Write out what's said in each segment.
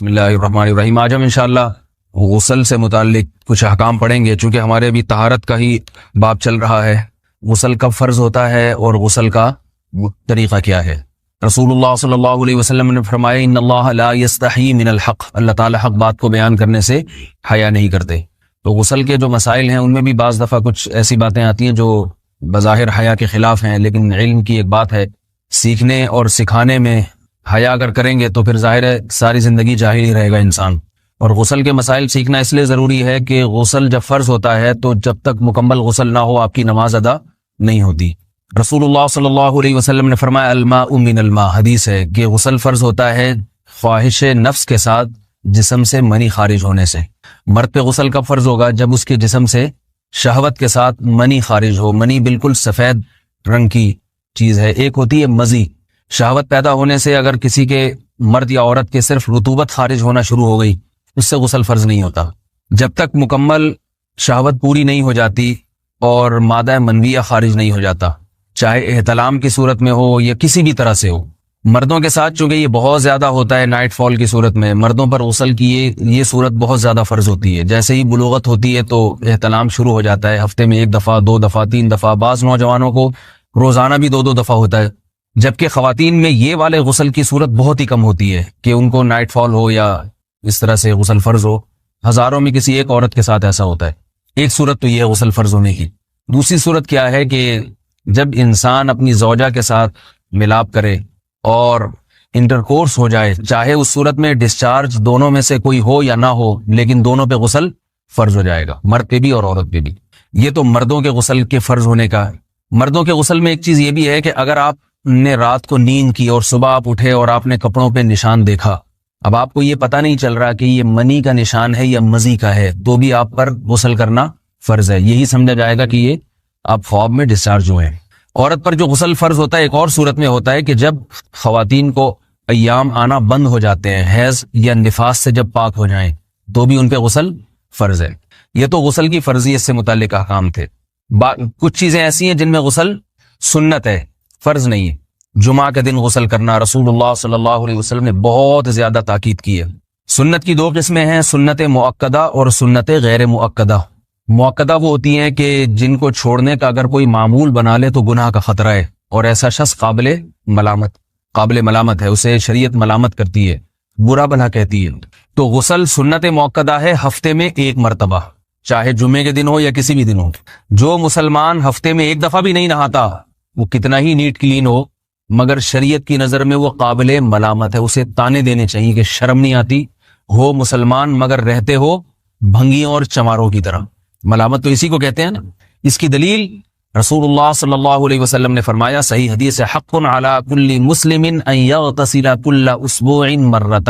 بسم اللہ الرحمن الرحیم۔ آج ہم انشاءاللہ غسل سے متعلق کچھ احکام پڑھیں گے، چونکہ ہمارے ابھی طہارت کا ہی باب چل رہا ہے۔ غسل کب فرض ہوتا ہے اور غسل کا طریقہ کیا ہے؟ رسول اللہ صلی اللہ علیہ وسلم نے فرمایا ان اللہ لا یستحی من الحق، اللہ تعالی حق بات کو بیان کرنے سے حیا نہیں کرتے۔ تو غسل کے جو مسائل ہیں ان میں بھی بعض دفعہ کچھ ایسی باتیں آتی ہیں جو بظاہر حیا کے خلاف ہیں، لیکن علم کی ایک بات ہے، سیکھنے اور سکھانے میں حیا اگر کریں گے تو پھر ظاہر ہے ساری زندگی جاہل ہی رہے گا انسان۔ اور غسل کے مسائل سیکھنا اس لیے ضروری ہے کہ غسل جب فرض ہوتا ہے تو جب تک مکمل غسل نہ ہو آپ کی نماز ادا نہیں ہوتی۔ رسول اللہ صلی اللہ علیہ وسلم نے فرمایا الماء من الماء، حدیث ہے کہ غسل فرض ہوتا ہے خواہش نفس کے ساتھ جسم سے منی خارج ہونے سے۔ مرد پہ غسل کب فرض ہوگا؟ جب اس کے جسم سے شہوت کے ساتھ منی خارج ہو۔ منی بالکل سفید رنگ کی چیز ہے، ایک ہوتی ہے مزی۔ شہوت پیدا ہونے سے اگر کسی کے مرد یا عورت کے صرف رطوبت خارج ہونا شروع ہو گئی، اس سے غسل فرض نہیں ہوتا۔ جب تک مکمل شہوت پوری نہیں ہو جاتی اور مادہ منویہ خارج نہیں ہو جاتا، چاہے احتلام کی صورت میں ہو یا کسی بھی طرح سے ہو۔ مردوں کے ساتھ چونکہ یہ بہت زیادہ ہوتا ہے نائٹ فال کی صورت میں، مردوں پر غسل کی یہ صورت بہت زیادہ فرض ہوتی ہے۔ جیسے ہی بلوغت ہوتی ہے تو احتلام شروع ہو جاتا ہے، ہفتے میں 1 دفعہ 2 دفعہ 3 دفعہ، بعض نوجوانوں کو روزانہ بھی 2 دفعہ ہوتا ہے، جبکہ خواتین میں یہ والے غسل کی صورت بہت ہی کم ہوتی ہے کہ ان کو نائٹ فال ہو یا اس طرح سے غسل فرض ہو۔ ہزاروں میں کسی ایک عورت کے ساتھ ایسا ہوتا ہے۔ ایک صورت تو یہ ہے غسل فرض ہونے کی۔ دوسری صورت کیا ہے کہ جب انسان اپنی زوجہ کے ساتھ ملاپ کرے اور انٹرکورس ہو جائے، چاہے اس صورت میں ڈسچارج دونوں میں سے کوئی ہو یا نہ ہو، لیکن دونوں پہ غسل فرض ہو جائے گا، مرد پہ بھی اور عورت پہ بھی۔ یہ تو مردوں کے غسل کے فرض ہونے کا ہے۔ مردوں کے غسل میں ایک چیز یہ بھی ہے کہ اگر آپ نے رات کو نیند کی اور صبح آپ اٹھے اور آپ نے کپڑوں پہ نشان دیکھا، اب آپ کو یہ پتہ نہیں چل رہا کہ یہ منی کا نشان ہے یا مزی کا ہے، تو بھی آپ پر غسل کرنا فرض ہے۔ یہی سمجھا جائے گا کہ یہ آپ خواب میں ڈسچارج ہوئے ہیں۔ عورت پر جو غسل فرض ہوتا ہے ایک اور صورت میں ہوتا ہے کہ جب خواتین کو ایام آنا بند ہو جاتے ہیں، حیض یا نفاس سے جب پاک ہو جائیں، تو بھی ان پہ غسل فرض ہے۔ یہ تو غسل کی فرضیت سے متعلق احکام تھے۔ کچھ چیزیں ایسی ہیں جن میں غسل سنت ہے، فرض نہیں ہے۔ جمعہ کے دن غسل کرنا رسول اللہ صلی اللہ علیہ وسلم نے بہت زیادہ تاکید کی ہے۔ سنت کی 2 قسمیں ہیں، سنت مؤکدہ اور سنت غیر مؤکدہ۔ مؤکدہ وہ ہوتی ہیں کہ جن کو چھوڑنے کا اگر کوئی معمول بنا لے تو گناہ کا خطرہ ہے، اور ایسا شخص قابل ملامت ہے، اسے شریعت ملامت کرتی ہے، برا بھلا کہتی ہے۔ تو غسل سنت مؤکدہ ہے ہفتے میں 1 مرتبہ، چاہے جمعے کے دن ہو یا کسی بھی دن ہو۔ جو مسلمان ہفتے میں 1 دفعہ بھی نہیں نہاتا، وہ کتنا ہی نیٹ کلین ہو، مگر شریعت کی نظر میں وہ قابل ملامت ہے، اسے تانے دینے چاہیے کہ شرم نہیں آتی، ہو مسلمان مگر رہتے ہو بھنگیوں اور چماروں کی طرح۔ ملامت تو اسی کو کہتے ہیں نا۔ اس کی دلیل رسول اللہ صلی اللہ علیہ وسلم نے فرمایا، صحیح حدیث ہے، حق علی کل مسلم ان یغتسل کل اسبوع مرۃ،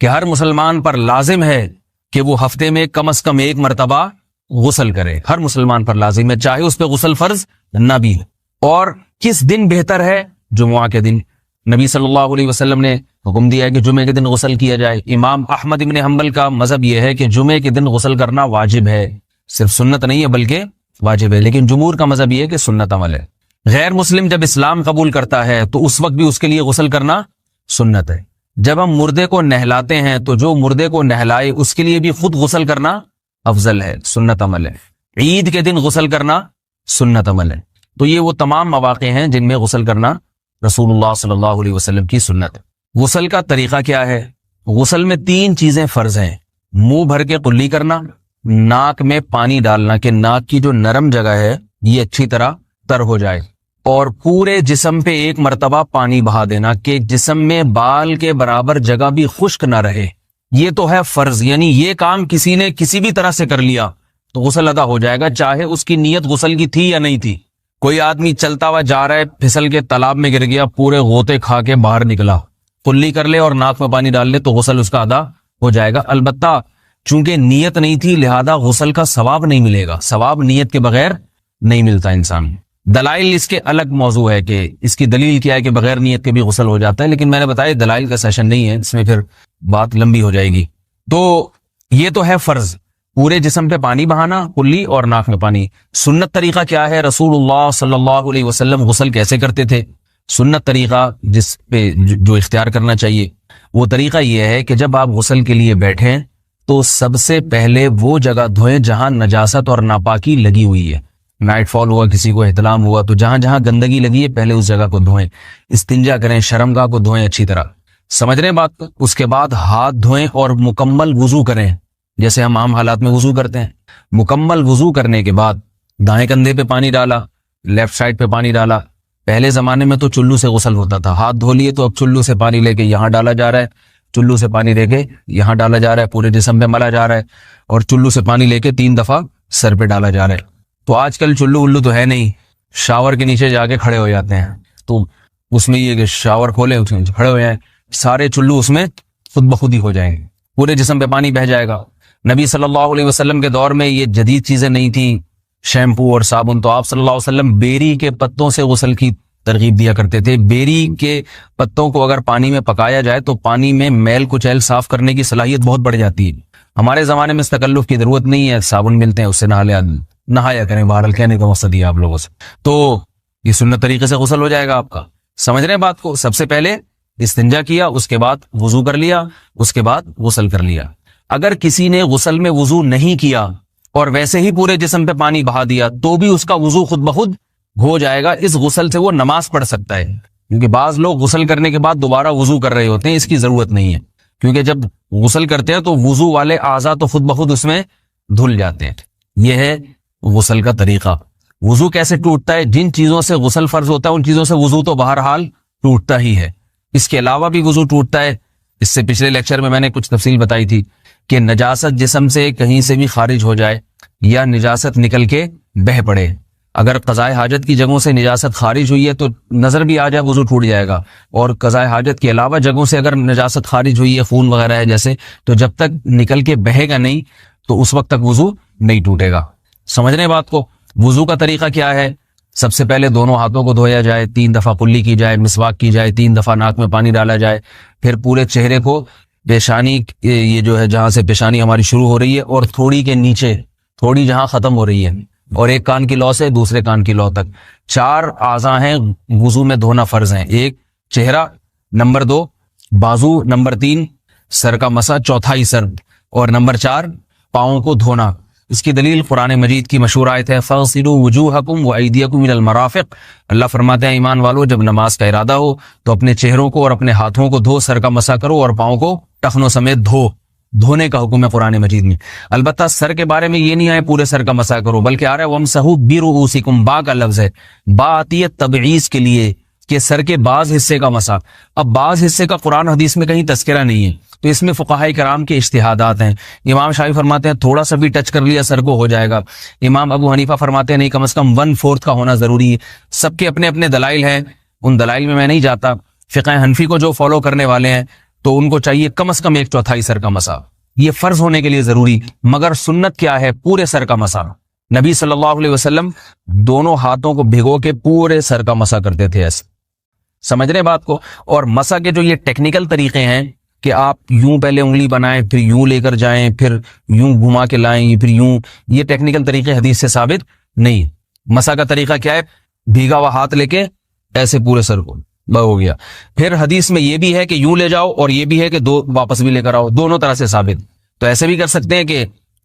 کہ ہر مسلمان پر لازم ہے کہ وہ ہفتے میں کم از کم 1 مرتبہ غسل کرے۔ ہر مسلمان پر لازم ہے، چاہے اس پہ غسل فرض نہ بھی ہے۔ اور کس دن بہتر ہے؟ جمعہ کے دن۔ نبی صلی اللہ علیہ وسلم نے حکم دیا ہے کہ جمعے کے دن غسل کیا جائے۔ امام احمد ابن حنبل کا مذہب یہ ہے کہ جمعے کے دن غسل کرنا واجب ہے، صرف سنت نہیں ہے بلکہ واجب ہے، لیکن جمہور کا مذہب یہ ہے کہ سنت عمل ہے۔ غیر مسلم جب اسلام قبول کرتا ہے تو اس وقت بھی اس کے لیے غسل کرنا سنت ہے۔ جب ہم مردے کو نہلاتے ہیں تو جو مردے کو نہلائے اس کے لیے بھی خود غسل کرنا افضل ہے، سنت عمل ہے۔ عید کے دن غسل کرنا سنت عمل ہے۔ تو یہ وہ تمام مواقع ہیں جن میں غسل کرنا رسول اللہ صلی اللہ علیہ وسلم کی سنت ہے۔ غسل کا طریقہ کیا ہے؟ غسل میں 3 چیزیں فرض ہیں، منہ بھر کے قلی کرنا، ناک میں پانی ڈالنا کہ ناک کی جو نرم جگہ ہے یہ اچھی طرح تر ہو جائے، اور پورے جسم پہ 1 مرتبہ پانی بہا دینا کہ جسم میں بال کے برابر جگہ بھی خشک نہ رہے۔ یہ تو ہے فرض، یعنی یہ کام کسی نے کسی بھی طرح سے کر لیا تو غسل ادا ہو جائے گا، چاہے اس کی نیت غسل کی تھی یا نہیں تھی۔ کوئی آدمی چلتا ہوا جا رہا ہے، پھسل کے تالاب میں گر گیا، پورے غوطے کھا کے باہر نکلا، قلی کر لے اور ناک میں پانی ڈال لے تو غسل اس کا ادا ہو جائے گا۔ البتہ چونکہ نیت نہیں تھی لہذا غسل کا ثواب نہیں ملے گا، ثواب نیت کے بغیر نہیں ملتا انسان۔ دلائل اس کے الگ موضوع ہے کہ اس کی دلیل کیا ہے کہ بغیر نیت کے بھی غسل ہو جاتا ہے، لیکن میں نے بتایا دلائل کا سیشن نہیں ہے، اس میں پھر بات لمبی ہو جائے گی۔ تو یہ تو ہے فرض، پورے جسم پہ پانی بہانا، کلی اور ناک میں پانی۔ سنت طریقہ کیا ہے؟ رسول اللہ صلی اللہ علیہ وسلم غسل کیسے کرتے تھے؟ سنت طریقہ جس پہ جو اختیار کرنا چاہیے، وہ طریقہ یہ ہے کہ جب آپ غسل کے لیے بیٹھیں تو سب سے پہلے وہ جگہ دھوئیں جہاں نجاست اور ناپاکی لگی ہوئی ہے. نائٹ فال ہوا, کسی کو احتلام ہوا, تو جہاں جہاں گندگی لگی ہے پہلے اس جگہ کو دھوئیں. استنجا کریں, شرمگاہ کو دھوئیں اچھی طرح. سمجھ رہے ہیں بات کو؟ اس کے بعد ہاتھ دھوئیں اور مکمل وضو کریں جیسے ہم عام حالات میں وضو کرتے ہیں. مکمل وضو کرنے کے بعد دائیں کندھے پہ پانی ڈالا, لیفٹ سائڈ پہ پانی ڈالا. پہلے زمانے میں تو چلو سے غسل ہوتا تھا, ہاتھ دھو لیے تو اب چلو سے پانی لے کے یہاں ڈالا جا رہا ہے, چلو سے پانی لے کے یہاں ڈالا جا رہا ہے, پورے جسم پہ ملا جا رہا ہے, اور چلو سے پانی لے کے 3 دفعہ سر پہ ڈالا جا رہا ہے. تو آج کل چلو الو تو ہے نہیں, شاور کے نیچے جا کے کھڑے ہو جاتے ہیں. تو اس میں یہ کہ شاور کھولے, اس میں کھڑے ہو جائیں, سارے چلو اس میں خود بخود ہی ہو جائیں گے, پورے جسم پہ پانی بہ جائے گا. نبی صلی اللہ علیہ وسلم کے دور میں یہ جدید چیزیں نہیں تھیں, شیمپو اور صابن. تو آپ صلی اللہ علیہ وسلم بیری کے پتوں سے غسل کی ترغیب دیا کرتے تھے. بیری کے پتوں کو اگر پانی میں پکایا جائے تو پانی میں میل کچیل صاف کرنے کی صلاحیت بہت بڑھ جاتی ہے. ہمارے زمانے میں اس تکلف کی ضرورت نہیں ہے, صابن ملتے ہیں اس سے نہایا کریں. بہرحال کہنے کا مقصد یہ آپ لوگوں سے, تو یہ سنت طریقے سے غسل ہو جائے گا آپ کا. سمجھ رہے ہیں بات کو؟ سب سے پہلے استنجا کیا, اس کے بعد وضو کر لیا, اس کے بعد غسل کر لیا. اگر کسی نے غسل میں وضو نہیں کیا اور ویسے ہی پورے جسم پہ پانی بہا دیا تو بھی اس کا وضو خود بخود ہو جائے گا. اس غسل سے وہ نماز پڑھ سکتا ہے, کیونکہ بعض لوگ غسل کرنے کے بعد دوبارہ وضو کر رہے ہوتے ہیں. اس کی ضرورت نہیں ہے, کیونکہ جب غسل کرتے ہیں تو وضو والے اعضاء تو خود بخود اس میں دھل جاتے ہیں. یہ ہے غسل کا طریقہ. وضو کیسے ٹوٹتا ہے؟ جن چیزوں سے غسل فرض ہوتا ہے ان چیزوں سے وضو تو بہرحال ٹوٹتا ہی ہے. اس کے علاوہ بھی وضو ٹوٹتا ہے. اس سے پچھلے لیکچر میں میں نے کچھ تفصیل بتائی تھی کہ نجاست جسم سے کہیں سے بھی خارج ہو جائے یا نجاست نکل کے بہ پڑے. اگر قضائے حاجت کی جگہوں سے نجاست خارج ہوئی ہے تو نظر بھی آ جائے وضو ٹوٹ جائے گا, اور قضائے حاجت کے علاوہ جگہوں سے اگر نجاست خارج ہوئی ہے, خون وغیرہ ہے جیسے, تو جب تک نکل کے بہے گا نہیں تو اس وقت تک وضو نہیں ٹوٹے گا. سمجھ رہے ہیں بات کو؟ وضو کا طریقہ کیا ہے؟ سب سے پہلے دونوں ہاتھوں کو دھویا جائے, 3 دفعہ کلی کی جائے, مسواک کی جائے, 3 دفعہ ناک میں پانی ڈالا جائے, پھر پورے چہرے کو پیشانی, یہ جو ہے جہاں سے پیشانی ہماری شروع ہو رہی ہے اور تھوڑی کے نیچے, تھوڑی جہاں ختم ہو رہی ہے, اور ایک کان کی لو سے دوسرے کان کی لو تک 4 اعضاء ہیں وضو میں دھونا فرض ہیں. 1 چہرہ, نمبر 2 بازو, نمبر 3 سر کا مسا, چوتھائی سر, اور نمبر 4 پاؤں کو دھونا. اس کی دلیل قرآن مجید کی مشہور آیت ہے فَاغْسِلُوا وُجُوهَكُمْ وَأَيْدِيَكُمْ إِلَى الْمَرَافِقِ. اللہ فرماتے ہیں ایمان والو, جب نماز کا ارادہ ہو تو اپنے چہروں کو اور اپنے ہاتھوں کو دھو, سر کا مسا کرو اور پاؤں کو ٹخنوں سمیت دھو. دھونے کا حکم ہے قرآن مجید میں. البتہ سر کے بارے میں یہ نہیں آئے پورے سر کا مسا کرو, بلکہ آ رہا ہے وَامْسَحُوا بِرُؤُوسِكُمْ. با کا لفظ ہے, با آتی ہے تبعیض کے لیے کہ سر کے بعض حصے کا مسا. اب بعض حصے کا قرآن حدیث میں کہیں تذکرہ نہیں ہے, تو اس میں فقہاء کرام کے اجتہادات ہیں. امام شافعی فرماتے ہیں تھوڑا سا بھی ٹچ کر لیا سر کو ہو جائے گا. امام ابو حنیفہ فرماتے ہیں نہیں, کم از کم 1/4 کا ہونا ضروری ہے. سب کے اپنے اپنے دلائل ہیں, ان دلائل میں نہیں جاتا. فقہ حنفی کو جو فالو کرنے والے ہیں تو ان کو چاہیے کم از کم 1/4 سر کا مسا, یہ فرض ہونے کے لیے ضروری. مگر سنت کیا ہے؟ پورے سر کا مسا. نبی صلی اللہ علیہ وسلم دونوں ہاتھوں کو بھگو کے پورے سر کا مسا کرتے تھے ایسے. سمجھ رہے بات کو؟ اور مسا کے جو یہ ٹیکنیکل طریقے ہیں کہ آپ یوں پہلے انگلی بنائیں, پھر یوں لے کر جائیں, پھر یوں گھما کے لائیں, پھر یوں, یہ ٹیکنیکل طریقے حدیث سے ثابت نہیں. مسا کا طریقہ کیا ہے؟ بھیگا ہوا ہاتھ لے کے ایسے پورے سر کو ہو گیا. پھر حدیث میں یہ بھی ہے کہ یوں لے جاؤ اور یہ بھی ہے کہ 2 واپس بھی لے کر آؤ, دونوں طرح سے ثابت. تو ایسے بھی کر سکتے ہیں کہ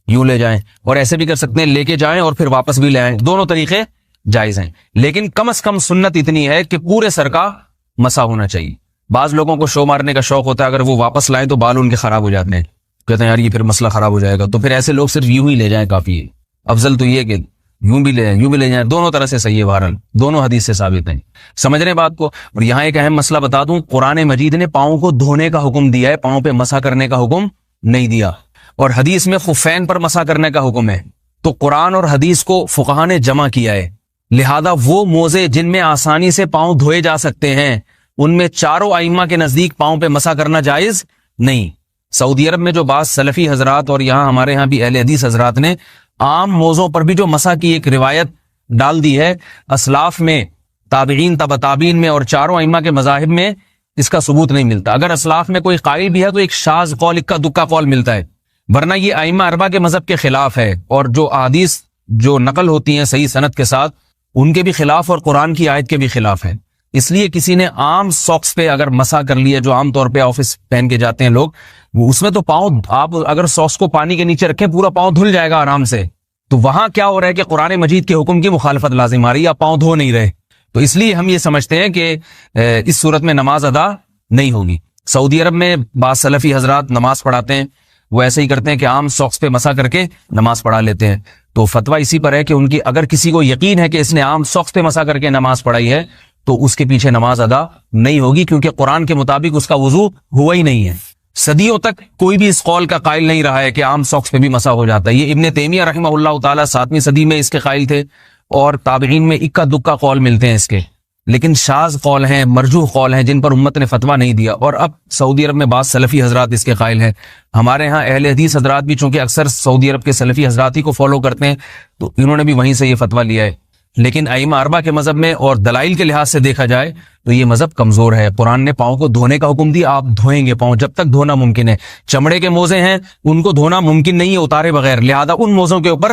یوں لے جائیں, اور ایسے بھی کر سکتے ہیں لے کے جائیں اور پھر واپس بھی لے آئیں, دونوں طریقے جائز ہیں. لیکن کم از کم سنت اتنی ہے کہ پورے سر کا مسا ہونا چاہیے. بعض لوگوں کو شو مارنے کا شوق ہوتا ہے, اگر وہ واپس لائیں تو بال ان کے خراب ہو جاتے ہیں, کہتے ہیں یار یہ پھر مسئلہ خراب ہو جائے گا, تو پھر ایسے لوگ صرف یوں ہی لے جائیں کافی ہے. افضل تو یہ کہ یوں بھی لے جائیں, یوں بھی لے جائیں, دونوں طرح سے صحیح ہے. بہرحال دونوں حدیث سے ثابت ہیں. سمجھ رہے ہیں بات کو؟ اور یہاں ایک اہم مسئلہ بتا دوں, قرآن مجید نے پاؤں کو دھونے کا حکم دیا ہے, پاؤں پہ مسا کرنے کا حکم نہیں دیا. اور حدیث میں خفین پر مسا کرنے کا حکم ہے. تو قرآن اور حدیث کو فقہاء نے جمع کیا ہے, لہذا وہ موزے جن میں آسانی سے پاؤں دھوئے جا سکتے ہیں ان میں چاروں ائمہ کے نزدیک پاؤں پہ مسا کرنا جائز نہیں. سعودی عرب میں جو بعض سلفی حضرات اور یہاں ہمارے ہاں بھی اہل حدیث حضرات نے عام موزوں پر بھی جو مسا کی ایک روایت ڈال دی ہے, اسلاف میں, تابعین, تبع تابعین میں اور چاروں ائمہ کے مذاہب میں اس کا ثبوت نہیں ملتا. اگر اسلاف میں کوئی قائل بھی ہے تو ایک شاذ قول, اکا دکا قول ملتا ہے, ورنہ یہ ائمہ اربعہ کے مذہب کے خلاف ہے. اور جو احادیث جو نقل ہوتی ہیں صحیح سند کے ساتھ ان کے بھی خلاف اور قرآن کی آیت کے بھی خلاف ہے. اس لیے کسی نے عام ساکس پہ اگر مسا کر لیا، جو عام طور پہ آفس پہن کے جاتے ہیں لوگ، وہ اس میں تو پاؤں، آپ اگر ساکس کو پانی کے نیچے رکھیں پورا پاؤں دھل جائے گا آرام سے. تو وہاں کیا ہو رہا ہے کہ قرآن مجید کے حکم کی مخالفت لازم آ رہی ہے، آپ پاؤں دھو نہیں رہے. تو اس لیے ہم یہ سمجھتے ہیں کہ اس صورت میں نماز ادا نہیں ہوگی. سعودی عرب میں بعض سلفی حضرات نماز پڑھاتے ہیں، وہ ایسے ہی کرتے ہیں کہ عام ساکس پہ مسا کر کے نماز پڑھا لیتے ہیں. تو فتویٰ اسی پر ہے کہ ان کی اگر کسی کو یقین ہے کہ اس نے عام ساکس پہ مسا کر کے نماز پڑھائی ہے تو اس کے پیچھے نماز ادا نہیں ہوگی، کیونکہ قرآن کے مطابق اس کا وضو ہوا ہی نہیں ہے. صدیوں تک کوئی بھی اس قول کا قائل نہیں رہا ہے کہ عام ساکس پہ بھی مسا ہو جاتا ہے. یہ ابن تیمیہ رحمہ اللہ تعالیٰ 7ویں صدی میں اس کے قائل تھے، اور تابعین میں اکا دکا قول ملتے ہیں اس کے، لیکن شاذ قول ہیں، مرجوح قول ہیں جن پر امت نے فتویٰ نہیں دیا. اور اب سعودی عرب میں بعض سلفی حضرات اس کے قائل ہیں. ہمارے ہاں اہل حدیث حضرات بھی چونکہ اکثر سعودی عرب کے سلفی حضرات ہی کو فالو کرتے ہیں، تو انہوں نے بھی وہیں سے یہ فتویٰ لیا ہے. لیکن ائمہ اربعہ کے مذہب میں اور دلائل کے لحاظ سے دیکھا جائے تو یہ مذہب کمزور ہے. قرآن نے پاؤں کو دھونے کا حکم دیا، آپ دھوئیں گے پاؤں جب تک دھونا ممکن ہے. چمڑے کے موزے ہیں، ان کو دھونا ممکن نہیں ہے اتارے بغیر، لہذا ان موزوں کے اوپر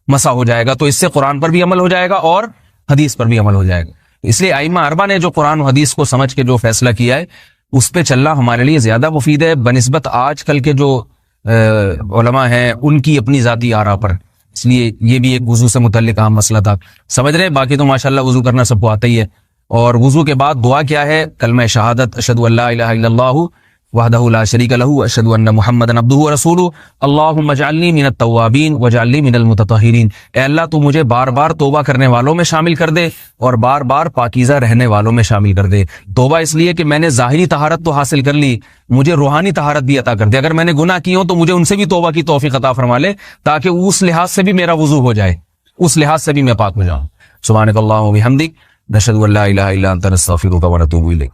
مسا ہو جائے گا. تو اس سے قرآن پر بھی عمل ہو جائے گا اور حدیث پر بھی عمل ہو جائے گا. اس لیے ائمہ اربعہ نے جو قرآن و حدیث کو سمجھ کے جو فیصلہ کیا ہے اس پہ چلنا ہمارے لیے زیادہ مفید ہے بنسبت آج کل کے جو علماء ہیں ان کی اپنی ذاتی آراء پر. اس لیے یہ بھی ایک وضو سے متعلق اہم مسئلہ تھا. سمجھ رہے ہیں؟ باقی تو ماشاءاللہ وضو کرنا سب کو آتا ہی ہے. اور وضو کے بعد دعا کیا ہے؟ کلمہ شہادت، اشہد ان لا الہ الا اللہ وحدہ لا شریک لہ اشہد ان محمدا عبدہ ورسولہ اللہم اجعلنی من التوابین واجعلنی من المتطہرین. اے اللہ تو مجھے بار بار توبہ کرنے والوں میں شامل کر دے اور بار بار پاکیزہ رہنے والوں میں شامل کر دے. توبہ اس لیے کہ میں نے ظاہری طہارت تو حاصل کر لی، مجھے روحانی طہارت بھی عطا کر دے. اگر میں نے گناہ کی ہوں تو مجھے ان سے بھی توبہ کی توفیق عطا فرما لے، تاکہ اس لحاظ سے بھی میرا وضو ہو جائے، اس لحاظ سے بھی میں پاک ہو جاؤں. سبحانک اللہم و بحمدک، نشہد ان لا الہ الا انت، نستغفرک و نتوب الیک.